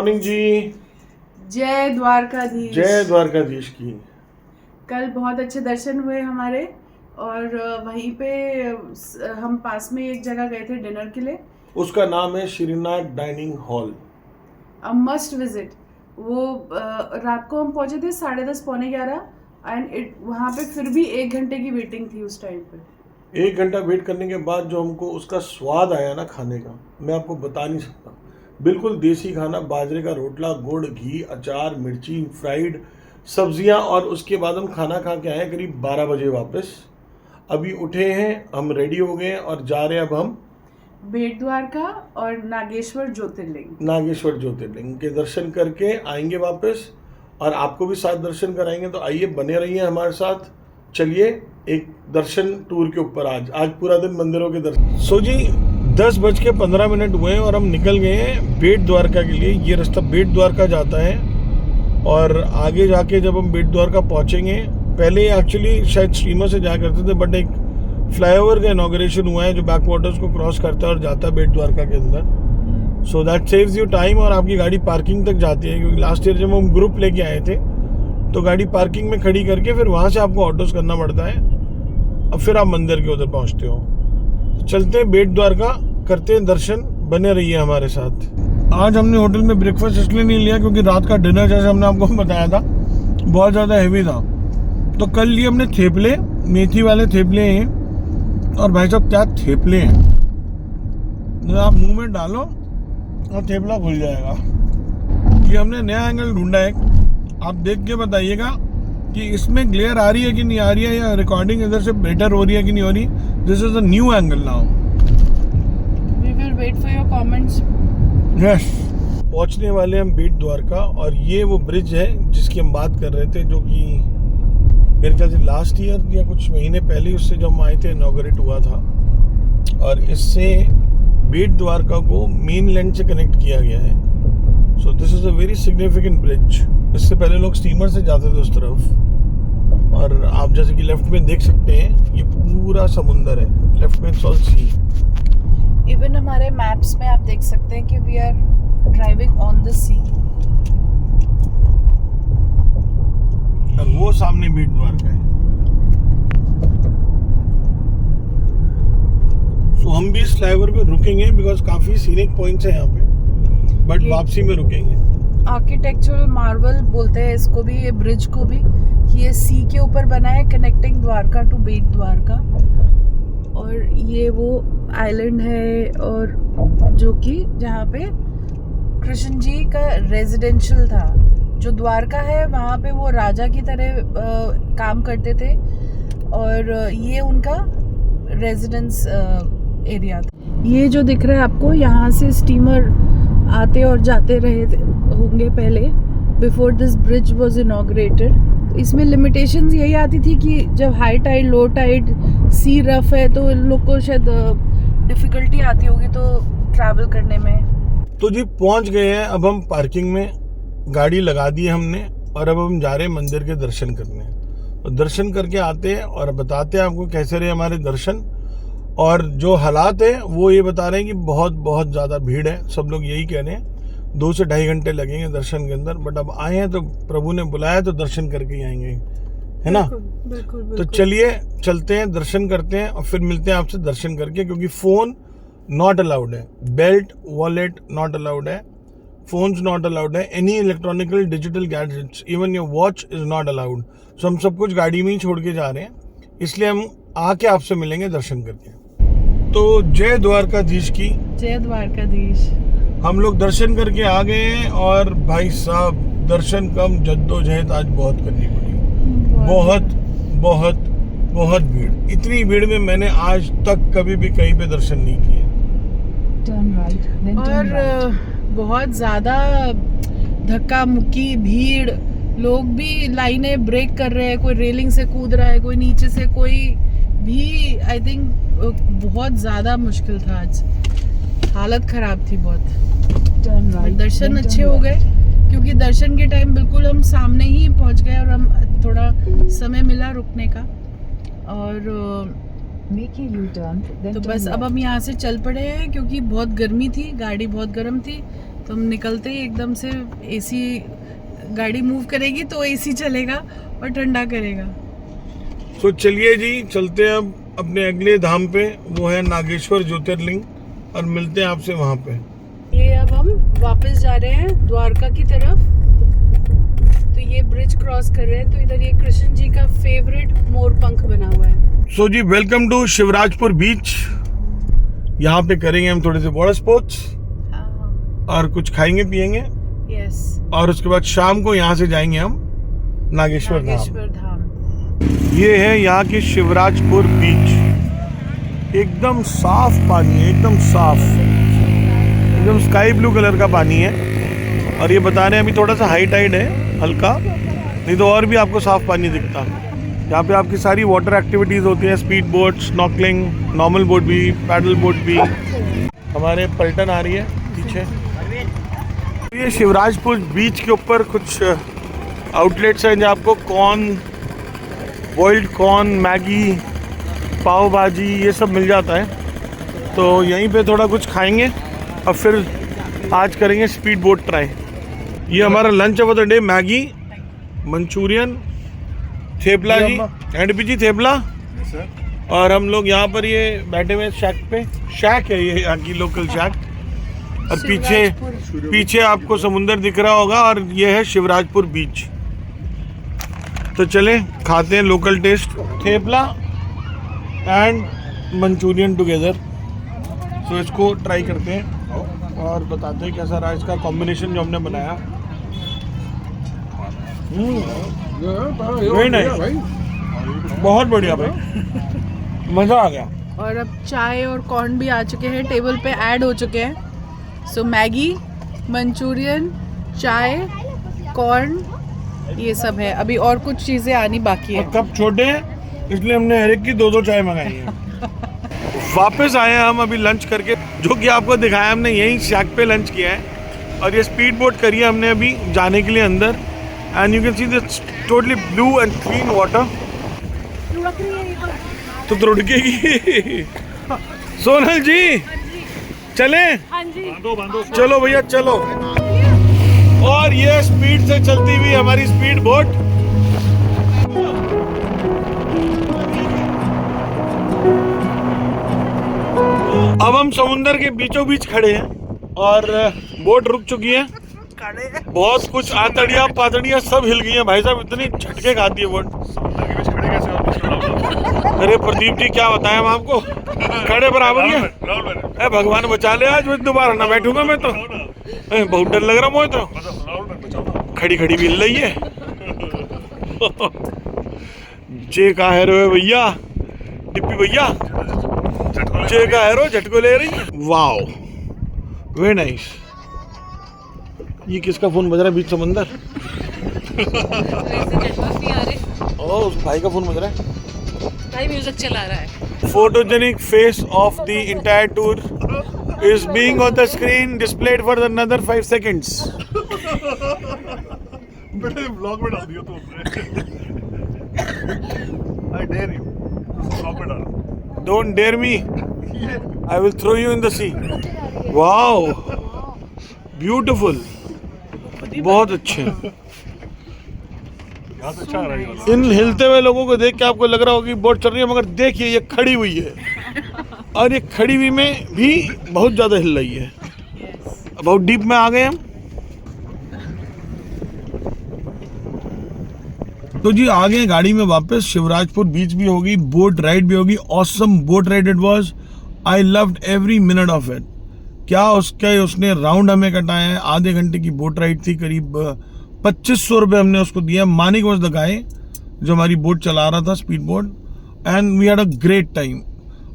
Morning जी। जय द्वारकाधीश। जय द्वारकाधीश की। कल बहुत अच्छे दर्शन हुए हमारे और वहीं पे हम पास में एक जगह गए थे डिनर के लिए। उसका नाम है Shrinath dining hall. A must visit. वो रात को हम पहुंचे थे 10:30 पौने 11 एंड वहाँ पे फिर भी 1 घंटे की वेटिंग थी उस टाइम पे। 1 घंटा वेट करने के बाद जो हमको उसका स्वाद आया ना खाने का, मैं आपको बता नहीं सकता। बिल्कुल देसी खाना, बाजरे का रोटला, गुड़, घी, अचार, मिर्ची, फ्राइड सब्जियां, और उसके बाद हम खाना खा के आए करीब 12 बजे वापस। अभी उठे हैं, हम रेडी हो गए और जा रहे हैं अब हम बेट द्वारका और नागेश्वर ज्योतिर्लिंग के दर्शन करके आएंगे वापस, और आपको भी साथ दर्शन कराएंगे। तो आइए, बने रहिए हमारे साथ। चलिए एक दर्शन टूर के ऊपर आज पूरा दिन मंदिरों के दर्शन। सो जी 10:15 हुए और हम निकल गए हैं बेट द्वारका के लिए। ये रास्ता बेट द्वारका जाता है और आगे जाके जब हम बेट द्वारका पहुंचेंगे, पहले एक्चुअली शायद स्टीमर से जाया करते थे, बट एक फ्लाईओवर का इनॉग्रेशन हुआ है जो बैक वाटर्स को क्रॉस करता है और जाता है बेट द्वारका के अंदर। So that saves you time, और आपकी गाड़ी पार्किंग तक जाती है, क्योंकि लास्ट ईयर जब हम ग्रुप लेके आए थे तो गाड़ी पार्किंग में खड़ी करके फिर वहाँ से आपको ऑटोस करना पड़ता है, अब फिर आप मंदिर के उधर पहुँचते हो। तो चलते हैं बेट द्वारका, करते हैं दर्शन, बने रहिए हमारे साथ। आज हमने होटल में ब्रेकफास्ट इसलिए नहीं लिया क्योंकि रात का डिनर, जैसे हमने आपको बताया था, बहुत ज़्यादा हैवी था। तो कल लिए हमने थेपले, मेथी वाले थेपले हैं, और भाई साहब क्या थेपले हैं, आप मुंह में डालो और थेपला खुल जाएगा। ये हमने नया एंगल ढूंढा है, आप देख के बताइएगा कि इसमें ग्लेयर आ रही है कि नहीं आ रही है, या रिकॉर्डिंग इधर से बेटर हो रही है कि नहीं हो रही। This is a new angle now. We will wait for your comments. Yes, पहुंचने वाले हम बेट द्वारका, और ये वो ब्रिज है जिसकी हम बात कर रहे थे, जो कि मेरे ख्याल से लास्ट ईयर या कुछ महीने पहले उससे जब हम आए थे इनॉग्रेट हुआ था, और इससे बेट द्वारका को मेन लैंड से कनेक्ट किया गया है। So this is a very significant bridge. इससे पहले लोग स्टीमर से जाते थे उस तरफ, और आप जैसे कि लेफ्ट में देख सकते हैं ये पूरा समुंदर है, लेफ्ट में इट्स ऑल सी। इवन हमारे मैप्स में आप देख सकते हैं कि we are driving on the sea. और वो सामने बेट द्वारका है। सो हम भी इस फ्लाईओवर पे रुकेंगे बिकॉज काफी सीनिक पॉइंट्स है यहाँ पे, बट वापसी में रुकेंगे। आर्किटेक्चरल मार्वल बोलते हैं इसको भी, ये ब्रिज को भी। ये सी के ऊपर बना है, connecting Dwarka to bet Dwarka. और ये वो आइलैंड है, और जो कि जहाँ पे कृष्ण जी का रेजिडेंशियल था। जो द्वारका है वहाँ पे वो राजा की तरह काम करते थे, और ये उनका रेजिडेंस एरिया था। ये जो दिख रहा है आपको, यहाँ से स्टीमर आते और जाते रहे होंगे पहले, before this bridge was inaugurated. इसमें लिमिटेशंस यही आती थी कि जब हाई टाइड, लो टाइड, सी रफ है, तो इन लोग को शायद डिफिकल्टी आती होगी तो ट्रैवल करने में। तो जी पहुंच गए हैं, अब हम पार्किंग में गाड़ी लगा दी हमने, और अब हम जा रहे हैं मंदिर के दर्शन करने। तो दर्शन करके आते हैं और बताते हैं आपको कैसे रहे हमारे दर्शन। और जो हालात है वो ये बता रहे हैं कि बहुत बहुत ज़्यादा भीड़ है, सब लोग यही कह रहे हैं। 2 से ढाई घंटे लगेंगे दर्शन के अंदर, बट अब आए हैं तो प्रभु ने बुलाया तो दर्शन करके ही आएंगे, है ना। बिल्कुल। तो चलिए चलते हैं, दर्शन करते हैं, और फिर मिलते हैं आपसे दर्शन करके। क्योंकि फ़ोन नॉट अलाउड है, बेल्ट वॉलेट नॉट अलाउड है, फोन्स नॉट अलाउड है, any electronical digital gadgets, even your watch is not allowed. So हम सब कुछ गाड़ी में ही छोड़ के जा रहे हैं, इसलिए हम आके आपसे मिलेंगे दर्शन करके। तो जय द्वारकाधीश की। जय द्वारकाधीश। हम लोग दर्शन करके आ गए हैं, और भाई साहब दर्शन कम, जद्दोजहद आज बहुत करनी पड़ी। बहुत बहुत बहुत भीड़, इतनी भीड़ में मैंने आज तक कभी भी कहीं पे दर्शन नहीं किए। और बहुत ज़्यादा धक्का मुक्की भीड़, लोग भी लाइनें ब्रेक कर रहे हैं, कोई रेलिंग से कूद रहा है, कोई नीचे से, कोई भी आई थिंक बहुत ज़्यादा मुश्किल था आज, हालत ख़राब थी बहुत। दर्शन अच्छे हो गए क्योंकि दर्शन के टाइम बिल्कुल हम सामने ही पहुंच गए, और हम थोड़ा समय मिला रुकने का। और तो बस अब हम यहाँ से चल पड़े हैं क्योंकि बहुत गर्मी थी, गाड़ी बहुत गर्म थी, तो हम निकलते ही एकदम से एसी, गाड़ी मूव करेगी तो एसी चलेगा और ठंडा करेगा। तो चलिए जी, चलते हैं अब अपने अगले धाम पे, वो है नागेश्वर ज्योतिर्लिंग, और मिलते हैं आपसे वहाँ पे। ये अब हम वापस जा रहे हैं द्वारका की तरफ। तो ये ब्रिज क्रॉस कर रहे हैं, तो इधर ये कृष्ण जी का फेवरेट मोर पंख बना हुआ है। सो जी, वेलकम टू शिवराजपुर बीच। यहाँ पे करेंगे हम थोड़े से वाटर स्पोर्ट्स और कुछ खाएंगे पिएंगे। यस। और उसके बाद शाम को यहाँ से जाएंगे हम नागेश्वर धाम। ये है यहाँ की शिवराजपुर बीच। एकदम साफ पानी है, एकदम साफ, एकदम स्काई ब्लू कलर का पानी है। और ये बता रहे हैं अभी थोड़ा सा हाई टाइड है, हल्का, नहीं तो और भी आपको साफ पानी दिखता। यहाँ पे आपकी सारी वाटर एक्टिविटीज़ होती हैं, speed boat, snorkelling, normal boat भी, पैडल बोट भी। हमारे पलटन आ रही है पीछे। ये शिवराजपुर बीच के ऊपर कुछ आउटलेट्स हैं जहाँ आपको कॉर्न, बॉइल्ड कॉर्न, मैगी, पाव भाजी, ये सब मिल जाता है। तो यहीं पे थोड़ा कुछ खाएंगे और फिर आज करेंगे स्पीड बोट ट्राई। ये हमारा lunch of the day, Maggi, Manchurian, thepla जी, एंड जी थेपला। और हम लोग यहाँ पर ये बैठे हुए शैक पे, शैक है ये यहाँ की लोकल शैक। और पीछे आपको समुंदर दिख रहा होगा, और ये है शिवराजपुर बीच। तो चले खाते हैं local taste, thepla and Manchurian together. तो इसको ट्राई करते हैं और बताते हैं कैसा रहा इसका कॉम्बिनेशन जो हमने बनाया। वेरी नाइस, बहुत बढ़िया भाई, मज़ा आ गया। और अब चाय और कॉर्न भी आ चुके हैं, टेबल पे ऐड हो चुके हैं। सो मैगी, मंचूरियन, चाय, कॉर्न, ये सब है। अभी और कुछ चीज़ें आनी बाकी है। कप छोटे हैं इसलिए हमने हर एक की 2-2 चाय मंगाई है। वापस आए हैं हम अभी लंच करके, जो कि आपको दिखाया हमने यहीं शैक पे लंच किया है। और ये स्पीड बोट करी है हमने अभी जाने के लिए अंदर। And you can see this totally blue and clean water. तो रुड़केगी। सोनल जी चले? हाँ जी। चलो भैया चलो। और ये स्पीड से चलती हुई हमारी स्पीड बोट। अब हम समुंदर के बीचों बीच खड़े हैं और बोट रुक चुकी है। बहुत कुछ आतड़िया पातड़िया सब हिल गई हैं भाई साहब, इतनी झटके खाती है बोट। समुद्र के बीच खड़े कैसे हो? अरे प्रदीप जी क्या बताएं हम आपको, खड़े बराबर ही है। भगवान बचा ले, आज मैं दोबारा ना बैठूंगा मैं तो। बहुत डर लग रहा मुझे तो, खड़ी खड़ी भी हिल रही है। जे का है रो भैया, डिप्पी भैया, जे का है रो, झटको ले रही है। Wow very nice. ये किसका फोन बज रहा है बीच समंदर? ओह उस भाई का फोन बज रहा है, भाई म्यूजिक चला रहा है। Photogenic face of the entire tour is being on the screen displayed for another 5 seconds. बेटे ब्लॉग में डाल दिया तो I dare you, ब्लॉग में डाल। Don't dare me. I will throw you in the sea. Wow, beautiful. बहुत अच्छे। यहाँ से अच्छा आ रहा है। इन हिलते हुए लोगों को देख के आपको लग रहा होगा कि बोट चल रही है, मगर देखिए ये खड़ी हुई है, और ये खड़ी हुई में भी बहुत ज़्यादा हिल रही है। बहुत डीप में आ गए हम। तो जी आ गए गाड़ी में वापस। शिवराजपुर बीच भी होगी, बोट राइड भी होगी। Awesome boat ride it was, I loved every minute of it. क्या उसने राउंड हमें कटाया है। आधे घंटे की बोट राइड थी, करीब 2500 रुपये हमने उसको दिया। मानिक वाज द गाय जो हमारी बोट चला रहा था, speed boat, and we had a great time.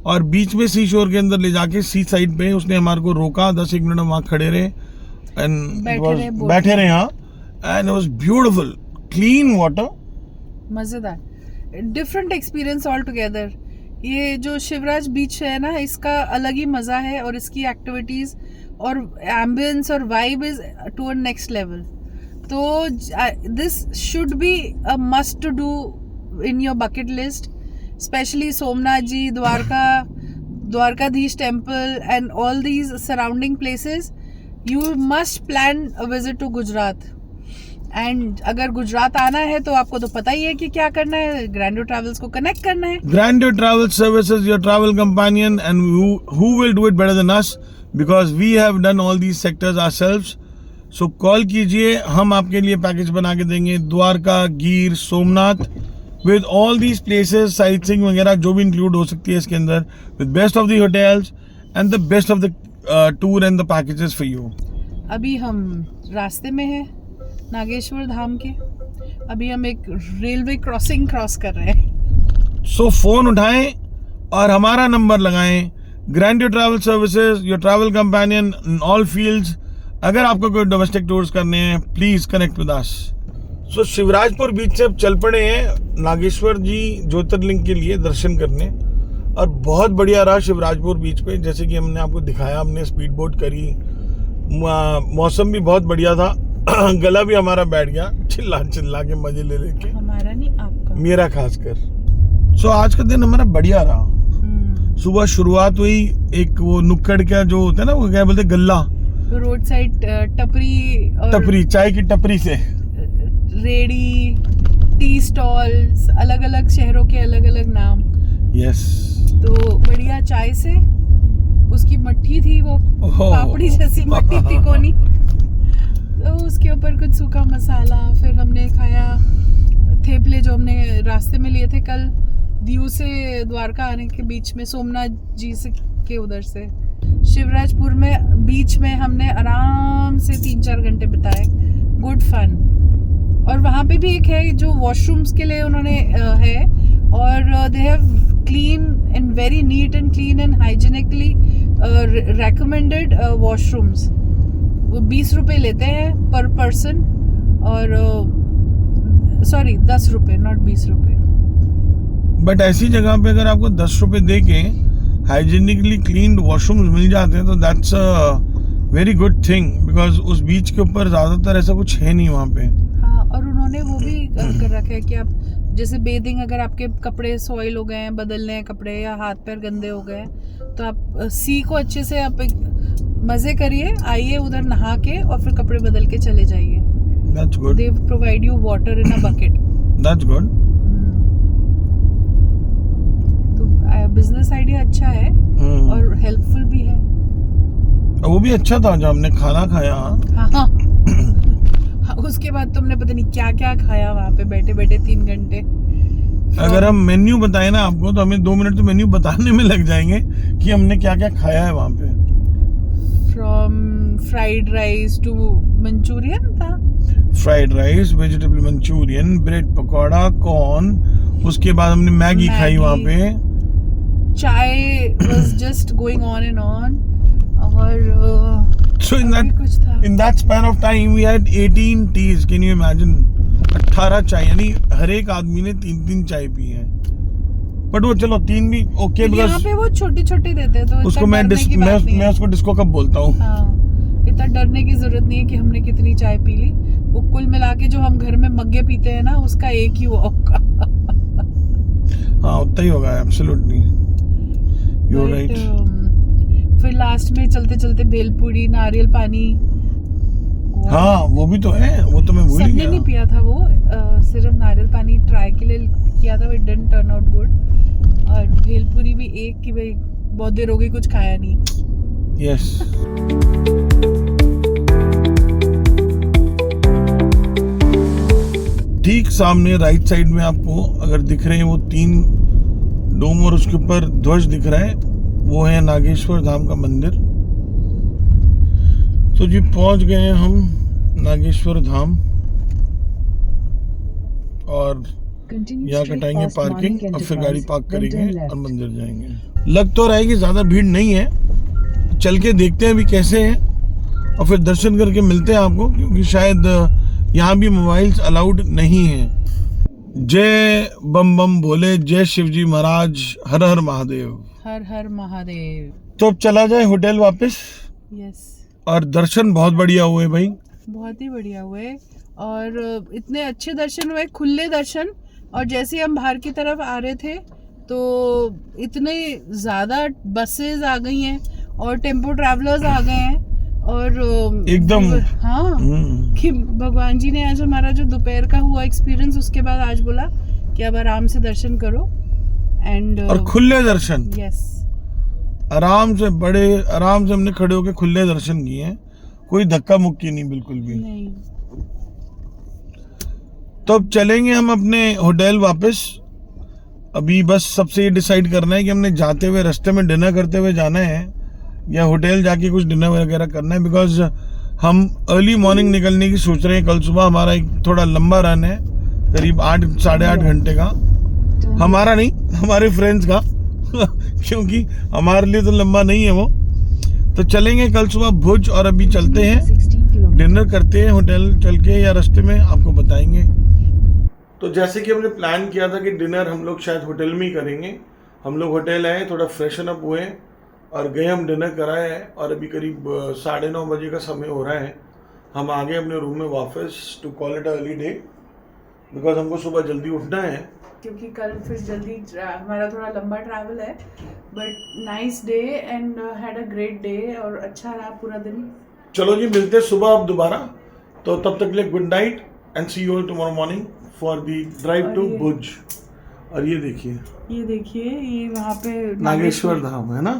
और बीच में सी शोर के अंदर ले जाके सी साइड पे उसने हमारे को रोका, 10-1 मिनट हम वहाँ खड़े रहे एंड बैठे रहे यहाँ। And it was beautiful, clean water, मजेदार, डिफरेंट एक्सपीरियंस ऑल टुगेदर। ये जो शिवराज बीच है ना, इसका अलग ही मजा है, और इसकी एक्टिविटीज और एम्बियंस और vibe is to a next level. तो this should be a must to do in your bucket list, specially Somnath ji, Dwarkadhish temple and all these surrounding places. You must plan a visit to Gujarat. And अगर गुजरात आना है तो आपको तो पता ही है कि क्या करना है, ग्रैंडो ट्रैवल्स को कनेक्ट करना है। Grandeur Travel Services, your travel companion, and who will do it better than us because we have done all these sectors ourselves. So call कीजिए, हम आपके लिए पैकेज बना के देंगे। द्वारका, गिर, Somnath, with all these places, sight seeing वगैरह जो भी इंक्लूड हो सकती है इसके अंदर, with best of the hotels and the best of the tour and the packages for you. अभी हम रास्ते में हैं नागेश्वर धाम के। अभी हम एक रेलवे क्रॉसिंग क्रॉस कर रहे हैं। सो फोन उठाएं और हमारा नंबर लगाएं। Grandeur travel services, your travel companion in all fields. अगर आपको कोई डोमेस्टिक टूर्स करने हैं, प्लीज कनेक्ट विद अस। सो शिवराजपुर बीच से अब चल पड़े हैं नागेश्वर जी ज्योतिर्लिंग के लिए दर्शन करने। और बहुत बढ़िया रहा शिवराजपुर बीच पे, जैसे कि हमने आपको दिखाया। हमने स्पीड बोट करी, मौसम भी बहुत बढ़िया था। गला भी हमारा बैठ गया चिल्ला चिल्ला के मजे ले लेके। हमारा नहीं, आपका, मेरा खासकर। सो आज का दिन हमारा बढ़िया रहा। सुबह शुरुआत हुई एक वो नुक्कड़ का जो होता है ना, वो क्या बोलते हैं, गल्ला, रोड साइड टपरी और टपरी, चाय की टपरी से रेडी, टी स्टॉल्स, अलग अलग शहरों के अलग अलग नाम। यस। तो बढ़िया चाय से, उसकी मट्ठी थी वो पापड़ी जैसी मट्ठी थी कोनी, तो उसके ऊपर कुछ सूखा मसाला। फिर हमने खाया थेपले जो हमने रास्ते में लिए थे कल, दीव से द्वारका आने के बीच में, सोमनाथ जी से के उधर से। शिवराजपुर में बीच में हमने आराम से 3-4 घंटे बिताए, गुड फन। और वहाँ पे भी एक है जो वॉशरूम्स के लिए उन्होंने है, और they have clean and very neat and clean and hygienically recommended washrooms. वो 20 रुपए लेते हैं पर पर्सन, और सॉरी 10 रुपए, नॉट 20 रुपए। बट ऐसी जगह पे अगर आपको 10 रुपए दे के हाइजीनिकली क्लीन वॉशरूम्स मिल जाते हैं तो that's a very good thing, because उस बीच के ऊपर ज्यादातर ऐसा कुछ है नहीं वहाँ पे। हाँ, और उन्होंने वो भी कर रखा है कि आप जैसे बेदिंग, अगर आपके कपड़े सॉइल हो गए हैं, बदलने हैं कपड़े, या हाथ पैर गंदे हो गए, तो आप सी को अच्छे से आप मजे करिए, आइए उधर नहा के और फिर कपड़े बदल के चले जाइए। That's good. They provide you water in a bucket. That's good. तो बिजनेस आइडिया अच्छा है और हेल्पफुल भी है। वो भी अच्छा था जब हमने खाना खाया। हाँ। उसके बाद तुमने पता नहीं क्या क्या खाया वहाँ पे बैठे बैठे 3 घंटे। अगर हम मेन्यू बताएं ना आपको, तो हमें 2 मिनट तो मेन्यू बताने में लग जाएंगे कि हमने क्या क्या खाया है वहाँ पे। From fried rice to Manchurian था, fried rice, vegetable Manchurian, bread pakora, corn, उसके बाद हमने मैगी खाई वहाँ पे। Chai was just going on and on. और So in that span of time we had 18 teas. Can you imagine? 18 चाय, यानी हर एक आदमी ने 3-3 चाय पी है। बट वो चलो 3 भी ओके, बिकॉज़ यहाँ पे वो छोटे छोटे देते हैं, तो उसको मैं उसको डिस्को कप बोलता हूँ। हाँ, इतना डरने की जरूरत नहीं है कि हमने कितनी चाय पी ली। वो कुल मिला के जो हम घर में मग्गे पीते हैं ना, उसका एक ही वो होगा। हाँ, उतना ही होगा, एब्सोल्युटली, यू आर राइट। फिर लास्ट में चलते चलते भेलपूरी, नारियल पानी। हाँ, वो भी तो है, वो तो मैं भूल ही सबने गया। नहीं पिया था वो, सिर्फ नारियल पानी ट्राई के लिए किया था, it didn't turn out good. और भेलपूरी भी एक कि भाई बहुत देर हो गई कुछ खाया नहीं। यस। ठीक सामने राइट साइड में आपको अगर दिख रहे हैं वो 3 डोम और उसके ऊपर ध्वज दिख रहा है, वो है नागेश्वर धाम का मंदिर। तो जी पहुंच गए हैं हम नागेश्वर धाम, और यहाँ कटाएंगे पार्किंग और फिर गाड़ी पार्क करेंगे और मंदिर जाएंगे। लग तो रहा है कि ज़्यादा भीड़ नहीं है, चल के देखते हैं अभी कैसे है और फिर दर्शन करके मिलते हैं आपको, क्योंकि शायद यहाँ भी मोबाइल्स अलाउड नहीं है। जय बम बम भोले, जय शिवजी महाराज, हर हर महादेव, हर हर महादेव। तो अब चला जाए होटल वापस। यस। और दर्शन बहुत बढ़िया हुए भाई, बहुत ही बढ़िया हुए, और इतने अच्छे दर्शन हुए, खुले दर्शन। और जैसे हम बाहर की तरफ आ रहे थे तो इतने ज़्यादा बसेस आ गई हैं और टेम्पो ट्रैवलर्स आ गए हैं, और एकदम। हाँ कि भगवान जी ने आज हमारा जो दोपहर का हुआ एक्सपीरियंस, उसके बाद आज बोला कि अब आराम से दर्शन करो एंड और खुले दर्शन, यस आराम से, बड़े आराम से हमने खड़े होके खुले दर्शन किए हैं, कोई धक्का मुक्की नहीं बिल्कुल भी। नहीं। तो अब चलेंगे हम अपने होटल वापस। अभी बस सबसे ये डिसाइड करना है कि हमने जाते हुए रास्ते में डिनर करते हुए जाना है या होटल जाके कुछ डिनर वगैरह करना है, बिकॉज हम अर्ली मॉर्निंग निकलने की सोच रहे हैं। कल सुबह हमारा एक थोड़ा लंबा रन है, करीब 8-8.5 घंटे का। हमारा नहीं, हमारे फ्रेंड्स का क्योंकि हमारे लिए तो लंबा नहीं है वो। तो चलेंगे कल सुबह भुज, और अभी चलते हैं डिनर करते हैं होटल चल के, या रास्ते में आपको बताएंगे। तो जैसे कि हमने प्लान किया था कि डिनर हम लोग शायद होटल में ही करेंगे, हम लोग होटल आए, थोड़ा फ्रेशन अप हुए और गए, हम डिनर कराए हैं। और अभी करीब 9:30 बजे का समय हो रहा है। हम आ गए अपने रूम में वापस, to call it early day, because हमको सुबह जल्दी उठना है, क्योंकि कल फिर जल्दी हमारा थोड़ा लंबा ट्रैवल है। But nice day and had a great day, और अच्छा रहा पूरा दिन। चलो जी, मिलते हैं सुबह अब दोबारा। तो तब तक के लिए good night and see you all tomorrow morning for the drive to Bhuj. और ये देखिए, ये वहाँ पे नागेश्वर धाम है ना।